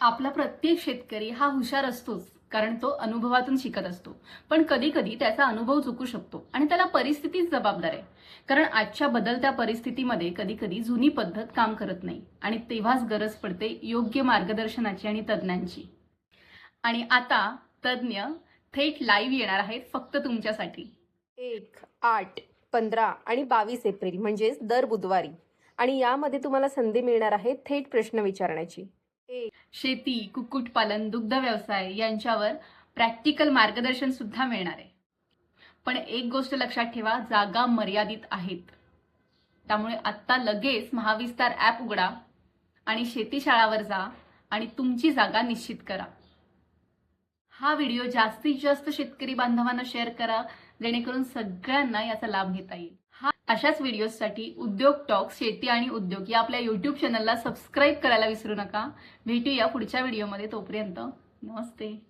आपला प्रत्येक शेतकरी हा हुशार असतोच, कारण तो अनुभवातून शिकत असतो. पण कधी कधी त्याचा अनुभव चुकू शकतो आणि त्याला परिस्थितीच जबाबदार आहे. कारण आजच्या बदलत्या परिस्थितीमध्ये कधी कधी जुनी पद्धत काम करत नाही आणि तेव्हाच गरज पडते योग्य मार्गदर्शनाची आणि तज्ज्ञांची. आणि आता तज्ज्ञ थेट लाईव्ह येणार आहेत फक्त तुमच्यासाठी. 1, 8, 15 आणि 22 एप्रिल म्हणजेच दर बुधवारी. आणि यामध्ये तुम्हाला संधी मिळणार आहे थेट प्रश्न विचारण्याची. शेती, कुक्कुटपालन, दुग्ध व्यवसाय यांच्यावर प्रॅक्टिकल मार्गदर्शन सुद्धा मिळणार आहे. पण एक गोष्ट लक्षात ठेवा, जागा मर्यादित आहेत. त्यामुळे आत्ता लगेच महाविस्तार ॲप उघडा आणि शेतीशाळावर जा आणि तुमची जागा निश्चित करा. हा व्हिडिओ जास्तीत जास्त शेतकरी बांधवांना शेअर करा, जेणेकरून सगळ्यांना याचा लाभ घेता येईल. अशाच व्हिडिओसाठी उद्योग टॉक्स शेती आणि उद्योग या आपल्या YouTube चॅनलला सबस्क्राईब करायला विसरू नका. भेटूया पुढच्या व्हिडिओमध्ये. तोपर्यंत नमस्ते.